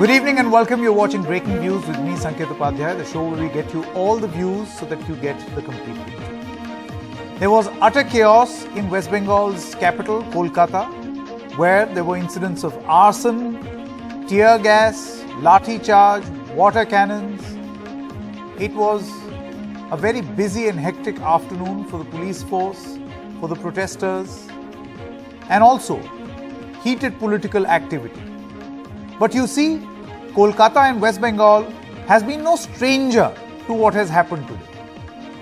Good evening and welcome. You're watching Breaking Views with me, sKolkataProtest, the show where we get you all the views so that you get the complete picture. There was utter chaos in West Bengal's capital, Kolkata, where there were incidents of arson, tear gas, lathi-charged, water cannons. It was a very busy and hectic afternoon for the police force, for the protesters, and also heated political activity. But you see, Kolkata and West Bengal has been no stranger to what has happened today.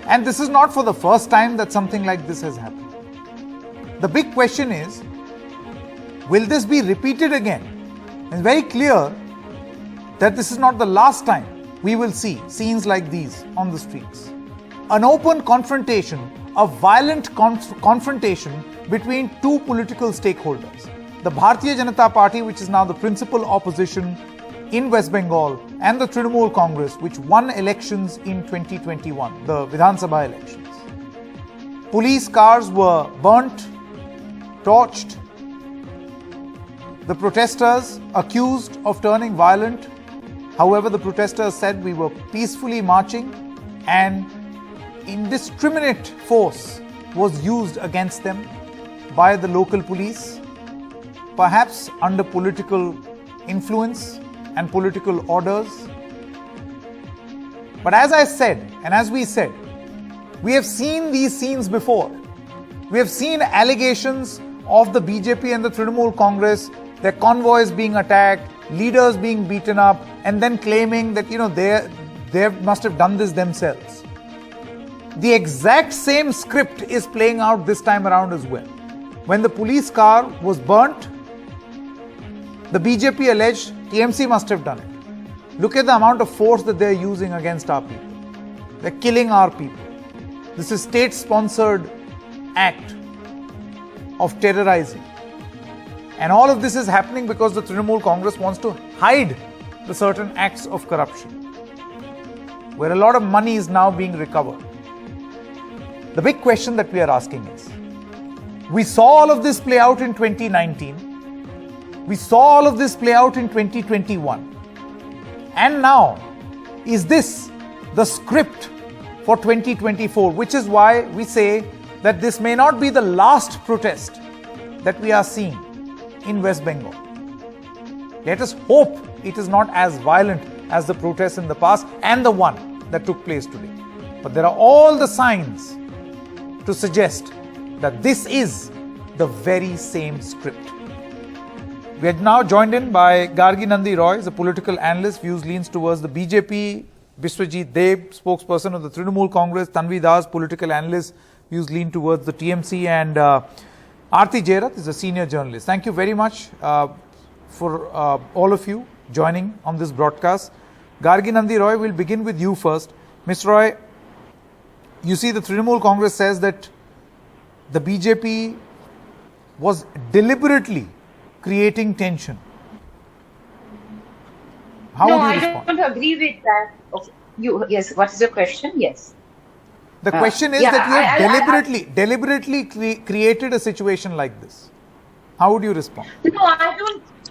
And this is not for the first time that something like this has happened. The big question is, will this be repeated again? It's very clear that this is not the last time we will see scenes like these on the streets. An open confrontation, a violent confrontation between two political stakeholders. The Bharatiya Janata Party, which is now the principal opposition in West Bengal, and the Trinamool Congress, which won elections in 2021, the Vidhan Sabha elections. Police cars were burnt, torched. The protesters accused of turning violent. However, the protesters said we were peacefully marching and indiscriminate force was used against them by the local police, perhaps under political influence and political orders. But as I said, and as we said, we have seen these scenes before. We have seen allegations of the BJP and the Trinamool Congress, their convoys being attacked, leaders being beaten up, and then claiming that, they must have done this themselves. The exact same script is playing out this time around as well. When the police car was burnt, the BJP alleged TMC must have done it. Look at the amount of force that they're using against our people. They're killing our people. This is state-sponsored act of terrorizing. And all of this is happening because the Trinamool Congress wants to hide the certain acts of corruption, where a lot of money is now being recovered. The big question that we are asking is, we saw all of this play out in 2019. We saw all of this play out in 2021. And now, is this the script for 2024? Which is why we say that this may not be the last protest that we are seeing in West Bengal. Let us hope it is not as violent as the protests in the past and the one that took place today. But there are all the signs to suggest that this is the very same script. We are now joined in by Gargi Nandi Roy, is a political analyst, views leans towards the BJP, Biswajit Deb, spokesperson of the Trinamool Congress, Tanvi Das, political analyst, views lean towards the TMC, and Aarti Jairat is a senior journalist. Thank you very much for all of you joining on this broadcast. Gargi Nandi Roy, we'll begin with you first. Ms. Roy, you see the Trinamool Congress says that the BJP was deliberately creating tension. How would you respond? No, I don't agree with that. Okay. Yes, what is your question? Yes. The question is that you have deliberately created a situation like this. How would you respond?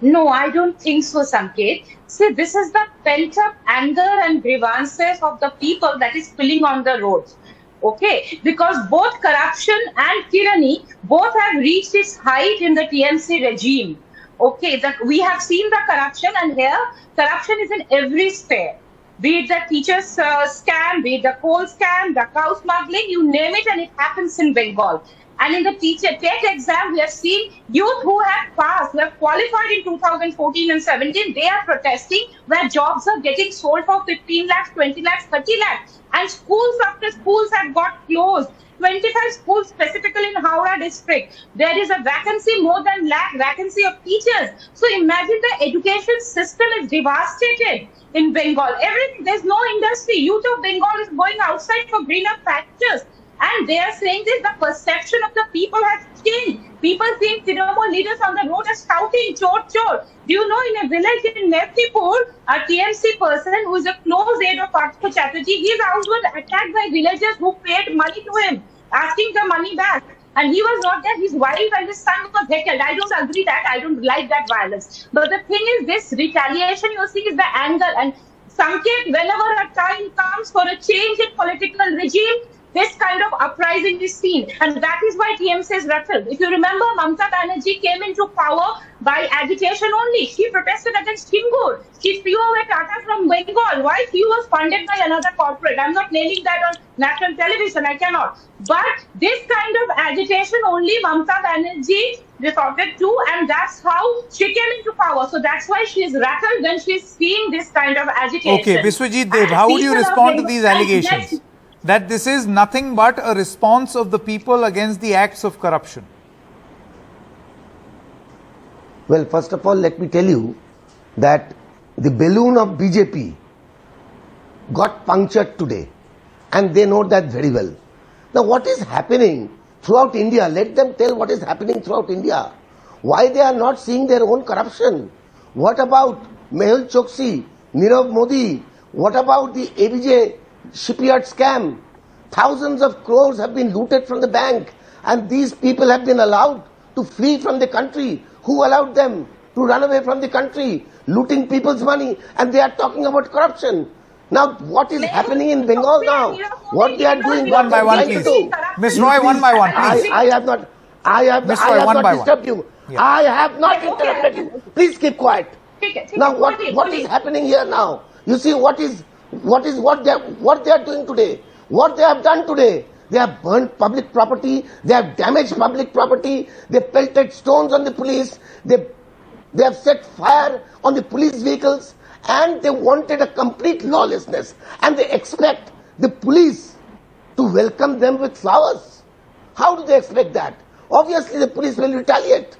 No, I don't think so, Sanket. See, this is the pent-up anger and grievances of the people that is spilling on the roads. Okay, because both corruption and tyranny both have reached its height in the TMC regime. Okay, we have seen the corruption, and here corruption is in every sphere. Be it the teachers scam, be it the coal scam, the cow smuggling, you name it, and it happens in Bengal. And in the TET exam, we have seen youth who have passed, who have qualified in 2014 and 17, they are protesting where jobs are getting sold for 15 lakhs, 20 lakhs, 30 lakhs. And schools after schools have got closed. 25 schools specifically in Howrah district. There is a vacancy, more than lakh vacancy of teachers. So imagine the education system is devastated in Bengal. There's no industry. Youth of Bengal is going outside for greener pastures. And they are saying this, the perception of the people has changed. People seeing Trinamool leaders on the road are shouting, chor, chor. Do you know, in a village in Neptipur, a TMC person who is a close aide of Partha Chatterjee, his house was attacked by villagers who paid money to him, asking the money back. And he was not there. His wife and his son was heckled. I don't agree that. I don't like that violence. But the thing is, this retaliation you see is the anger. And Sanket, whenever a time comes for a change in political regime, this kind of uprising is seen. And that is why TMC is rattled. If you remember, Mamata Banerjee came into power by agitation only. She protested against Hingur. She flew away Tata from Bengal. Why? He was funded by another corporate. I'm not naming that on national television. I cannot. But this kind of agitation only Mamata Banerjee resorted to, and that's how she came into power. So that's why she is rattled when she's seeing this kind of agitation. Okay, Biswajit Dev, how would you respond to these allegations? That this is nothing but a response of the people against the acts of corruption? Well, first of all, let me tell you that the balloon of BJP got punctured today, and they know that very well. Now, what is happening throughout India? Let them tell what is happening throughout India. Why they are not seeing their own corruption? What about Mehul Choksi, Nirav Modi? What about the ABJ shipyard scam? Thousands of crores have been looted from the bank, and these people have been allowed to flee from the country. Who allowed them to run away from the country, looting people's money? And they are talking about corruption. Now, what is happening in Bengal now? What they are doing? One by one, please. Ms. Roy, one by one, please. I have not disturbed you. Yeah. I have not interrupted you. Please keep quiet. Now, what is happening here now? You see what they are doing today. What they have done today. They have burnt public property. They have damaged public property. They pelted stones on the police. They have set fire on the police vehicles, and they wanted a complete lawlessness. And they expect the police to welcome them with flowers. How do they expect that? Obviously, the police will retaliate.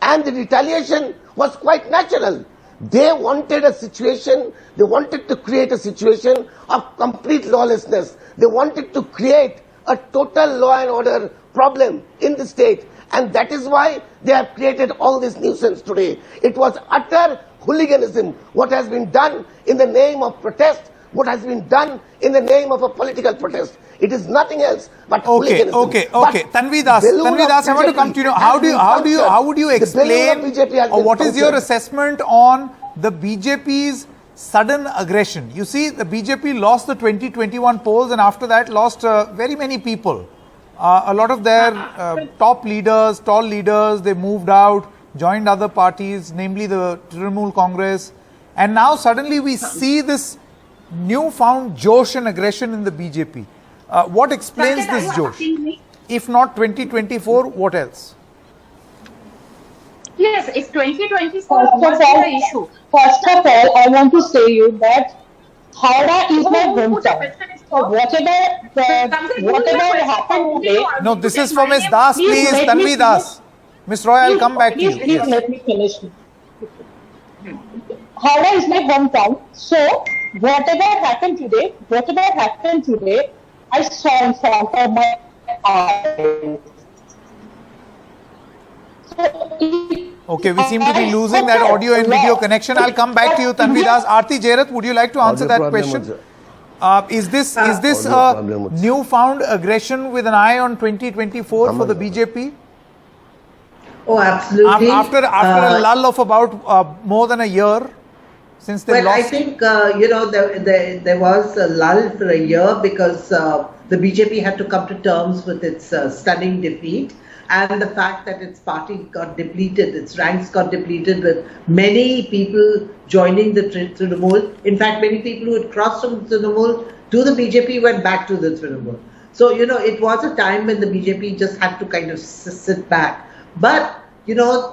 And the retaliation was quite natural. They wanted a situation, they wanted to create a situation of complete lawlessness. They wanted to create a total law and order problem in the state. And that is why they have created all this nuisance today. It was utter hooliganism, what has been done in the name of protest, what has been done in the name of a political protest. It is nothing else but hooliganism. Okay. Tanvi Das, I want to come to you. How would you explain, or what is your assessment on the BJP's sudden aggression? You see, the BJP lost the 2021 polls, and after that lost very many people. A lot of their top leaders, tall leaders, they moved out, joined other parties, namely the Trinamool Congress. And now suddenly we see this newfound josh and aggression in the BJP. What explains this josh? If not 2024, what else? Yes, it's 2024. What's the issue? First of all, I want to say you that Howrah is my hometown. So whatever happened today. No, this is for Ms. Das, please, Tanvi Das. Ms. Roy, I'll come back to you. Please let me finish. Howrah is my hometown. So whatever happened today, I saw in front of my eyes. Okay, we seem to be losing that audio and video connection. I'll come back to you, Tanvi Das. Aarti Jairath, would you like to answer that question? Is this a newfound aggression with an eye on 2024 for the BJP? Oh, absolutely. After a lull of about more than a year since they lost. I think there was a lull for a year because the BJP had to come to terms with its stunning defeat. And the fact that its party got depleted, its ranks got depleted with many people joining the Trinamool. In fact, many people who had crossed from Trinamool to the BJP went back to the Trinamool. So, it was a time when the BJP just had to kind of sit back. But,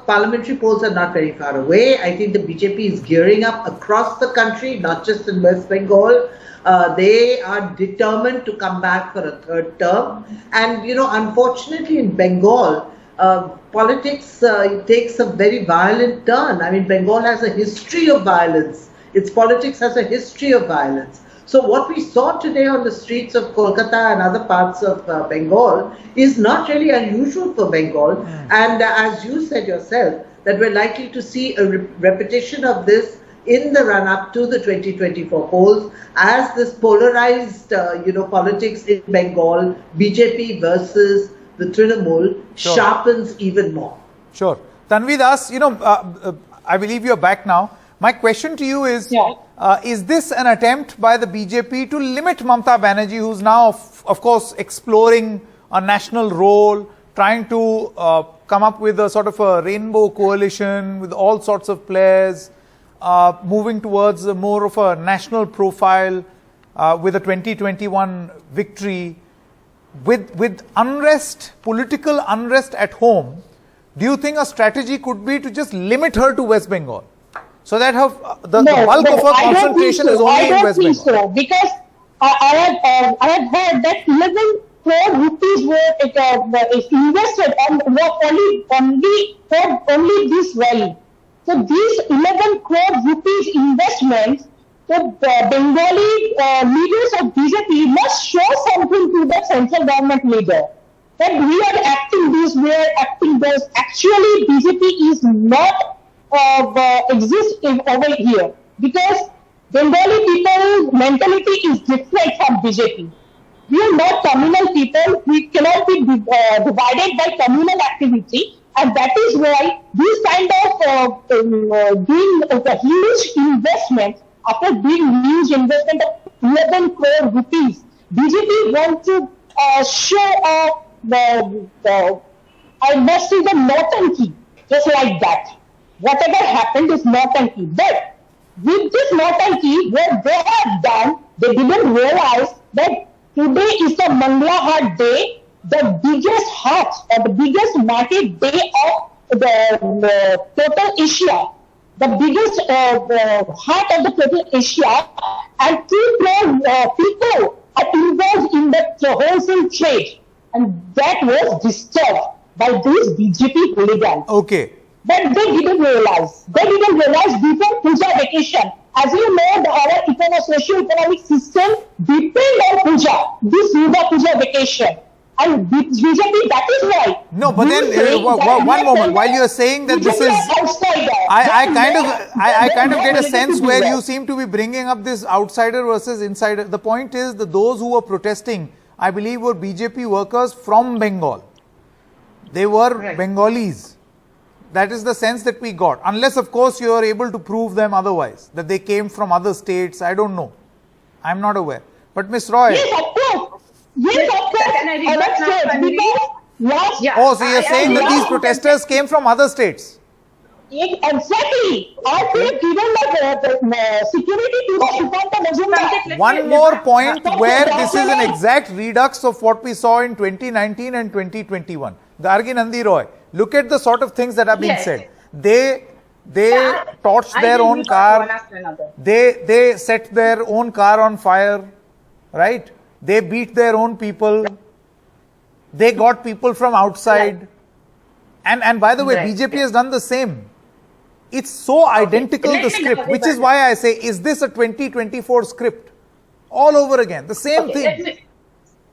parliamentary polls are not very far away. I think the BJP is gearing up across the country, not just in West Bengal. They are determined to come back for a third term. And, unfortunately in Bengal, politics takes a very violent turn. I mean, Bengal has a history of violence. Its politics has a history of violence. So what we saw today on the streets of Kolkata and other parts of Bengal is not really unusual for Bengal. And as you said yourself, that we're likely to see a repetition of this in the run-up to the 2024 polls, as this polarized, politics in Bengal, BJP versus the Trinamool sharpens even more. Sure. Tanvi Das, I believe you're back now. My question to you is, is this an attempt by the BJP to limit Mamata Banerjee, who's now, of course, exploring a national role, trying to come up with a sort of a rainbow coalition with all sorts of players, moving towards more of a national profile with a 2021 victory, with unrest, political unrest at home? Do you think a strategy could be to just limit her to West Bengal, so that the bulk of her concentration is only in West Bengal? I don't think so, because I have heard that 11 crore rupees were invested only this rally. So these 11 crore rupees investments, the Bengali leaders of BJP must show something to the central government leader, that we are acting this, we are acting this. Actually, BJP is not exist over here, because Bengali people mentality is different from BJP. We are not communal people. We cannot be divided by communal activity, and that is why this kind of doing a huge investment, after doing huge investment of 11 crore rupees, BJP want to show off I must say the naughty, just like that. Whatever happened is naughty. But with this naughty, what they have done, they didn't realize that today is the Mangla day, the biggest heart or the biggest market day of the total Asia, the biggest heart of the total Asia, and 2 crore people are involved in the wholesale trade, and that was disturbed by these BJP hooligans. Okay. But they didn't realize. They didn't realize before Puja vacation. As you know, our socio-economic system depends on Puja, this Durga Puja vacation. And BJP, that is why. No, but then one moment. While you are saying that this is, I kind of get a sense where you seem to be bringing up this outsider versus insider. The point is that those who were protesting, I believe, were BJP workers from Bengal. They were Bengalis. That is the sense that we got. Unless, of course, you are able to prove them otherwise, that they came from other states. I don't know. I'm not aware. But Ms. Roy. Yes, of course. Yes, of course. Can I Oh, so you're saying that these protesters came from other states? Exactly. I feel given the security to the Sukanta Majumdar. One more point where this is an exact redux of what we saw in 2019 and 2021. Gargi Nandi Roy. Look at the sort of things that have been said. They torched their own car. They set their own car on fire, right? They beat their own people. They got people from outside. And by the way, BJP has done the same. It's so identical to script, which is why I say, is this a 2024 script? All over again, the same thing.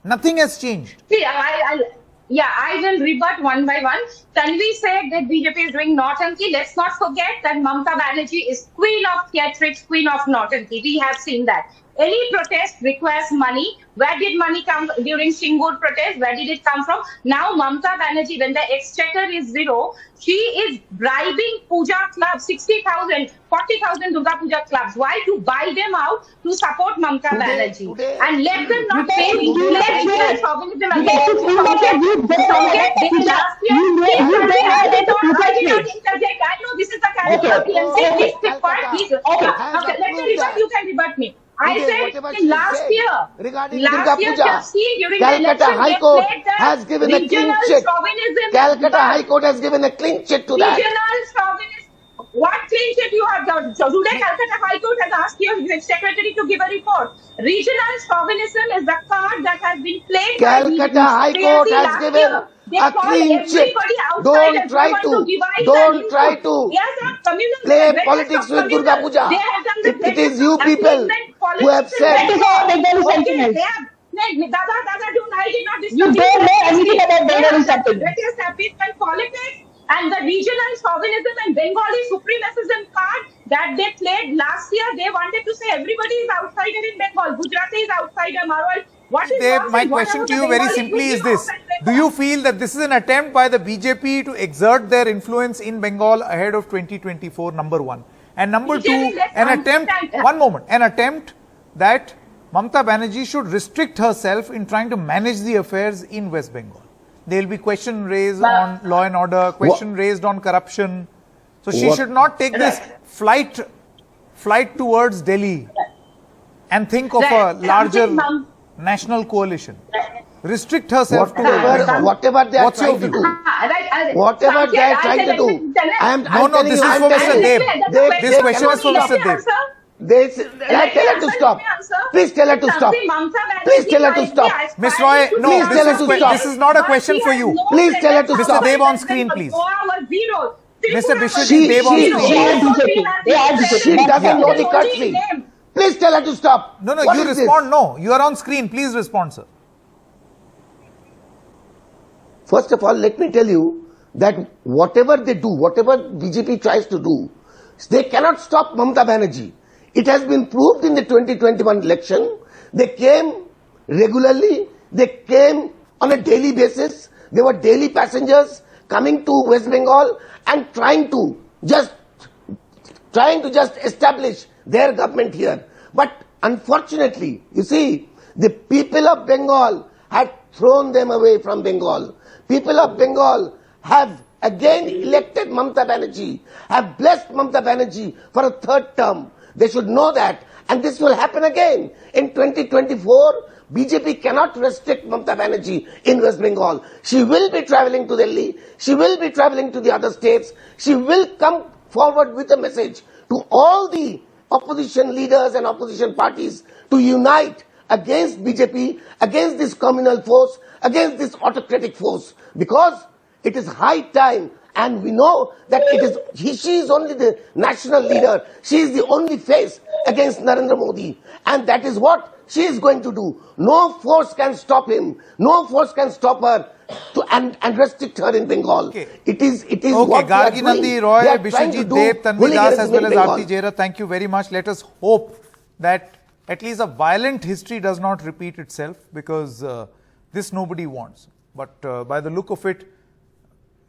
Nothing has changed. See, I will rebut one by one. Tanvi said that BJP is doing naughty. Let's not forget that Mamata Banerjee is queen of theatrics, queen of naughty. We have seen that. Any protest requires money. Where did money come during Singur protest? Where did it come from? Now Mamata Banerjee, when the exchequer is zero, she is bribing puja clubs, 60,000, 40,000 Durga Puja clubs. Why? To buy them out to support Mamata Banerjee. And let them not pay regional chauvinism I know this is the character of PMC. Please keep quiet. Okay, let me rebut. You can rebut me. I said last year you have seen during the election, High Court has given a clean check. Calcutta High Court has given a clean check to that. Regional chauvinism. What clean check you have got? So today Calcutta High Court has asked your secretary to give a report. Regional chauvinism is the card that has been played. Calcutta High Court has given a clean check. Don't try to play politics with Durga Puja. It is you people who have said. That is all Bengali sentiments. You don't know anything about Bengali sentiments. Politics and the regional chauvinism and Bengali supremacism card that they played last year, they wanted to say everybody is outsider in Bengal. Gujarati is outsider, Marwal. What is my question to you very simply is this. Do you feel that this is an attempt by the BJP to exert their influence in Bengal ahead of 2024, number one? And number two, an attempt that Mamata Banerjee should restrict herself in trying to manage the affairs in West Bengal. There will be question raised on law and order, question raised on corruption. So she should not take this flight towards Delhi and think of a larger national coalition. Restrict herself to whatever they are trying to do. Whatever they are trying to do. No, this is for Mr. Deb. This question is for Mr. Deb. Tell her to stop. Please tell her to stop. Please tell her to stop. Ms. Roy, no, this is not a question for you. Please tell her to stop. Mr. Deb on screen, please. Mr. Bishwaji, Deb on screen. She doesn't know the country. Please tell her to stop. No, you respond. No, you are on screen. Please respond, sir. First of all, let me tell you that whatever they do, whatever BJP tries to do, they cannot stop Mamata Banerjee. It has been proved in the 2021 election. They came regularly. They came on a daily basis. They were daily passengers coming to West Bengal and trying to just establish their government here. But unfortunately, you see, the people of Bengal had thrown them away from Bengal. People of Bengal have again elected Mamata Banerjee, have blessed Mamata Banerjee for a third term. They should know that. And this will happen again. In 2024, BJP cannot restrict Mamata Banerjee in West Bengal. She will be travelling to Delhi. She will be travelling to the other states. She will come forward with a message to all the opposition leaders and opposition parties to unite against BJP, against this communal force, against this autocratic force. Because it is high time, and we know that she is only the national leader. She is the only face against Narendra Modi. And that is what she is going to do. No force can stop him. No force can stop her and restrict her in Bengal. Okay. It is okay, what Gargi Nandi, Roy, Bishwaji, Deb, Tanvi Das, as well as Aarti Jera, thank you very much. Let us hope that at least a violent history does not repeat itself, because this nobody wants. But by the look of it,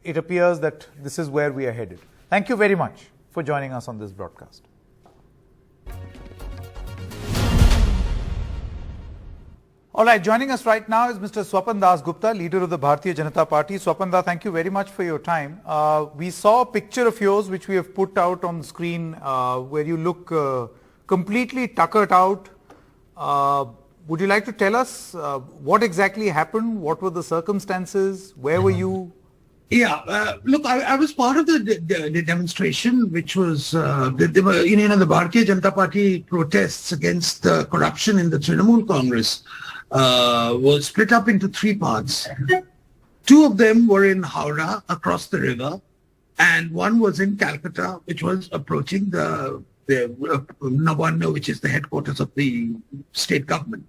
it appears that this is where we are headed. Thank you very much for joining us on this broadcast. All right, joining us right now is Mr. Swapan Das Gupta, leader of the Bharatiya Janata Party. Swapan Da, thank you very much for your time. We saw a picture of yours which we have put out on the screen where you look completely tuckered out. Would you like to tell us what exactly happened? What were the circumstances? Where were you? Yeah, look, I was part of the demonstration, which was the Bharatiya Janata Party protests against the corruption in the Trinamool Congress was split up into three parts. Two of them were in Howrah, across the river, and one was in Kolkata, which was approaching the Navanna, which is the headquarters of the state government.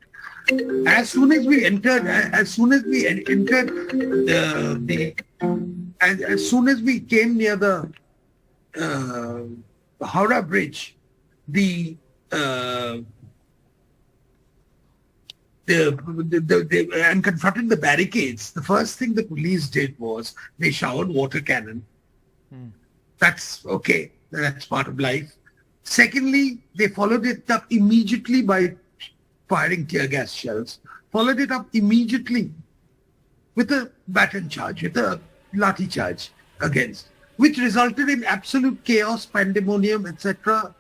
As soon as we entered as soon as we came near the Howrah Bridge, and confronting the barricades, the first thing the police did was they showered water cannon. That's okay. That's part of life. Secondly, they followed it up immediately by firing tear gas shells, followed it up immediately with a baton charge, with a lathi-charge against, which resulted in absolute chaos, pandemonium, etc.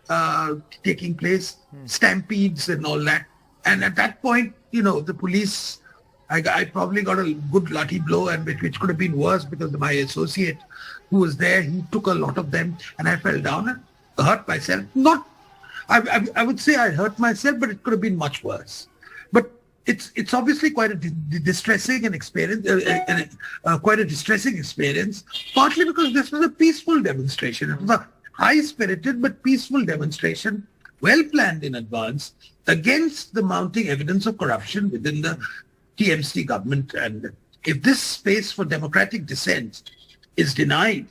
Taking place, stampedes and all that. And at that point, the police, I probably got a good lathi blow, and which could have been worse because my associate who was there, he took a lot of them, and I fell down and hurt myself. I would say I hurt myself, but it could have been much worse. But it's obviously quite a distressing experience, quite a distressing experience, partly because this was a peaceful demonstration. It was a high-spirited but peaceful demonstration, well planned in advance, against the mounting evidence of corruption within the TMC government. And if this space for democratic dissent is denied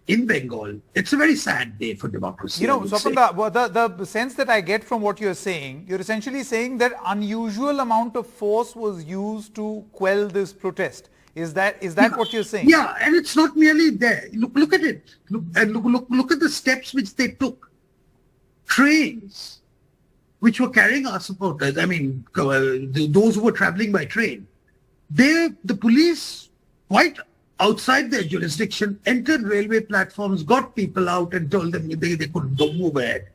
in Bengal, it's a very sad day for democracy. Swapanda, the sense that I get from what you're saying, you're essentially saying that unusual amount of force was used to quell this protest. Is that what you're saying? Yeah, and it's not merely there. Look at it. Look at the steps which they took. Trains, which were carrying our supporters, I mean, those who were traveling by train, the police, quite outside their jurisdiction, entered railway platforms, got people out and told them they couldn't go move ahead.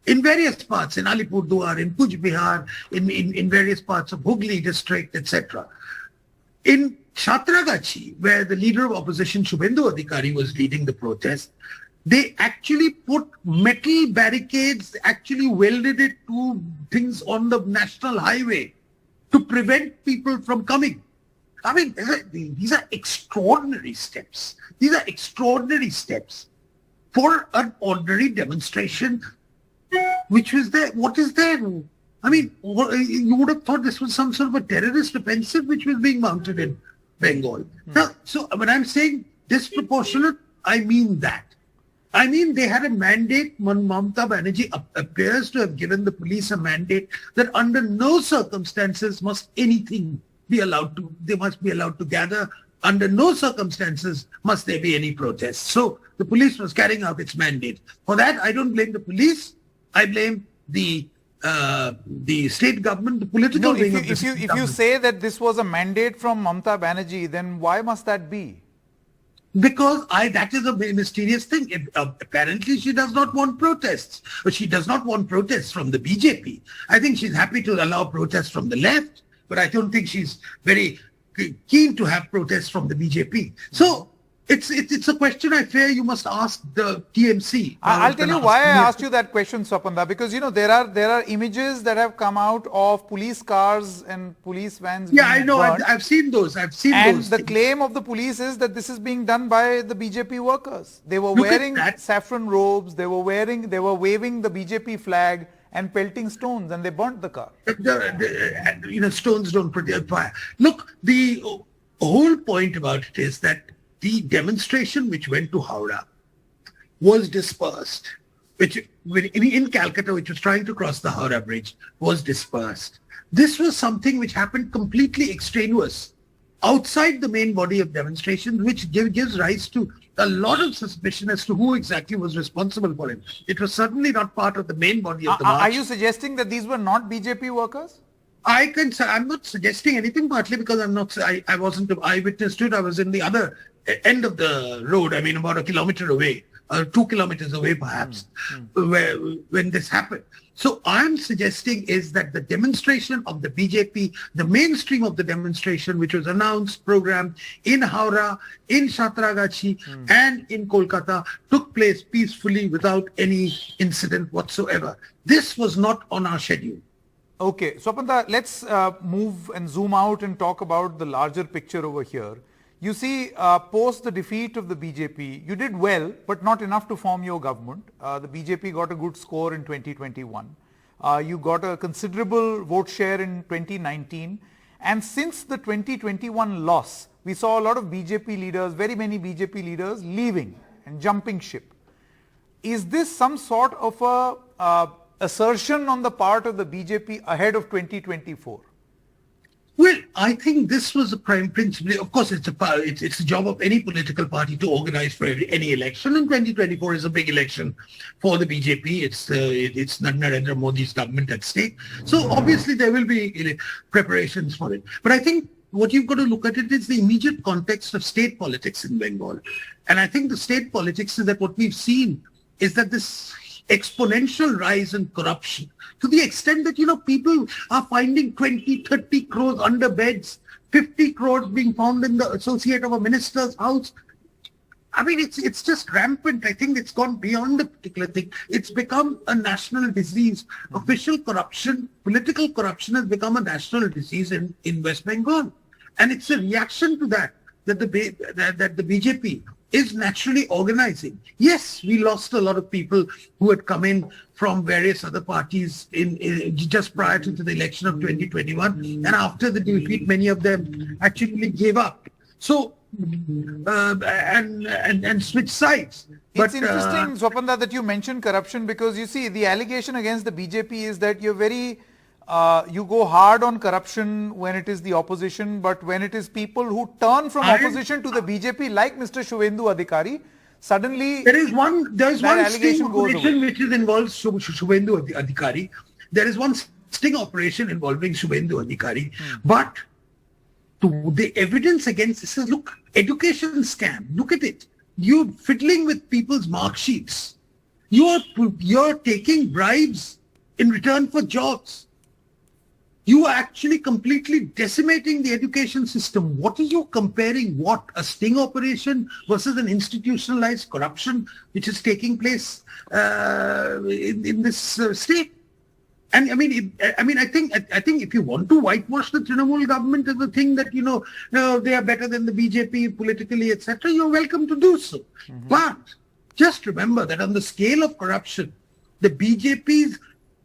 In various parts, in Alipurduar, in Kuch Bihar, in various parts of Hooghly district, etc. In Satragachi, where the leader of opposition, Shubhendu Adhikari, was leading the protest, they actually put metal barricades, actually welded it to things on the national highway to prevent people from coming. I mean, these are extraordinary steps. These are extraordinary steps for an ordinary demonstration which was there. What is there? I mean, you would have thought this was some sort of a terrorist offensive which was being mounted in Bengal. Now, so when I'm saying disproportionate, I mean that. I mean, they had a mandate. Mamata Banerjee appears to have given the police a mandate that under no circumstances must anything be allowed to, they must be allowed to gather. Under no circumstances must there be any protest. So the police was carrying out its mandate. For that, I don't blame the police. I blame the state government, the political wing of the state government. If you say that this was a mandate from Mamata Banerjee, then why must that be? Because that is a mysterious thing. Apparently, she does not want protests. But she does not want protests from the BJP. I think she's happy to allow protests from the left, but I don't think she's very keen to have protests from the BJP. So it's a question I fear you must ask the TMC. I'll tell you why I asked you that question, Swapanda, because you know there are images that have come out of police cars and police vans. Yeah, I know. I've seen those. And the claim of the police is that this is being done by the BJP workers. They were wearing saffron robes. They were waving the BJP flag and pelting stones, and they burnt the car. Stones don't produce fire. Look, the whole point about it is that the demonstration which went to Howrah was dispersed, which in Calcutta, which was trying to cross the Howrah Bridge, was dispersed. This was something which happened completely extraneous, outside the main body of demonstrations, which gives rise to a lot of suspicion as to who exactly was responsible for it. It was certainly not part of the main body of the march. Are you suggesting that these were not BJP workers? I'm not suggesting anything, partly because I wasn't an eyewitness to it. I was in the other end of the road. I mean, about a kilometer away, 2 kilometers away, perhaps, when this happened. So I'm suggesting is that the demonstration of the BJP, the mainstream of the demonstration, which was announced, programmed in Howrah, in Satragachi, and in Kolkata, took place peacefully without any incident whatsoever. This was not on our schedule. Okay, Swapanda, let's move and zoom out and talk about the larger picture over here. You see, post the defeat of the BJP, you did well, but not enough to form your government. The BJP got a good score in 2021. You got a considerable vote share in 2019. And since the 2021 loss, we saw a lot of BJP leaders, very many BJP leaders leaving and jumping ship. Is this some sort of a assertion on the part of the BJP ahead of 2024? Well, I think this was a prime principle. Of course, it's the job of any political party to organize for any election, and 2024 is a big election for the BJP. It's Narendra Modi's government at stake. So obviously there will be preparations for it. But I think what you've got to look at it is the immediate context of state politics in Bengal. And I think the state politics is that what we've seen is that this exponential rise in corruption, to the extent that, people are finding 20, 30 crores under beds, 50 crores being found in the associate of a minister's house. I mean, it's just rampant. I think it's gone beyond a particular thing. It's become a national disease. Official corruption, political corruption has become a national disease in West Bengal. And it's a reaction to that the BJP is naturally organizing. Yes, we lost a lot of people who had come in from various other parties in just prior to the election of 2021, and after the defeat, many of them actually gave up. So and switch sides. It's interesting, Swapanda, that you mentioned corruption, because you see the allegation against the BJP is that you're very you go hard on corruption when it is the opposition, but when it is people who turn from opposition to the BJP, like Mr. Shubhendu Adhikari, suddenly there's one sting operation which involves Shubhendu Adhikari. There is one sting operation involving Shubhendu Adhikari, but the evidence against this is, look, education scam. Look at it. You're fiddling with people's mark sheets. You're taking bribes in return for jobs. You are actually completely decimating the education system. What are you comparing? What? A sting operation versus an institutionalized corruption which is taking place in this state? And I think if you want to whitewash the Trinamool government as a thing that, they are better than the BJP politically, etc., you're welcome to do so. But just remember that on the scale of corruption, the BJP's,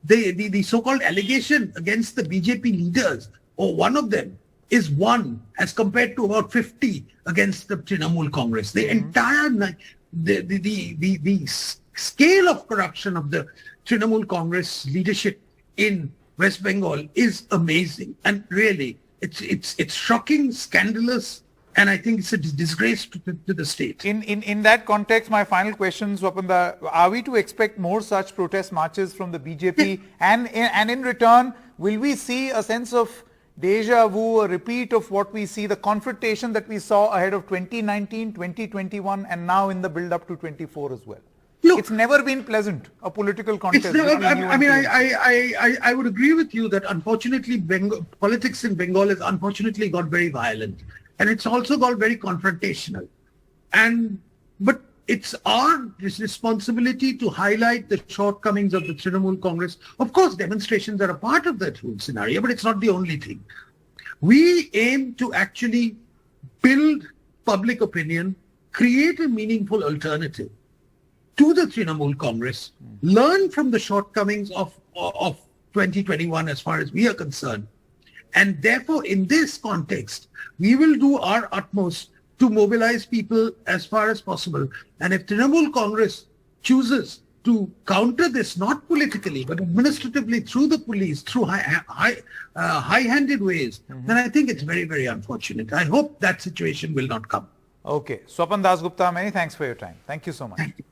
the so-called allegation against the BJP leaders, or one of them, is 1 as compared to about 50 against the Trinamool Congress. The entire, the scale of corruption of the Trinamool Congress leadership in West Bengal is amazing, and really it's shocking, scandalous, and I think it's a disgrace to the state. In that context, my final question, Swapanda, are we to expect more such protest marches from the BJP? And in return, will we see a sense of deja vu, a repeat of what we see, the confrontation that we saw ahead of 2019, 2021, and now in the build-up to 24 as well? Look, it's never been pleasant, a political contest. I would agree with you that unfortunately politics in Bengal has unfortunately got very violent, and it's also got very confrontational. But it's our responsibility to highlight the shortcomings of the Trinamool Congress. Of course, demonstrations are a part of that whole scenario, but it's not the only thing. We aim to actually build public opinion, create a meaningful alternative to the Trinamool Congress, learn from the shortcomings of 2021 as far as we are concerned. And therefore, in this context, we will do our utmost to mobilize people as far as possible. And if Trinamool Congress chooses to counter this, not politically, but administratively through the police, through high-handed ways, then I think it's very, very unfortunate. I hope that situation will not come. Okay. Swapan Dasgupta, many thanks for your time. Thank you so much. Thank you.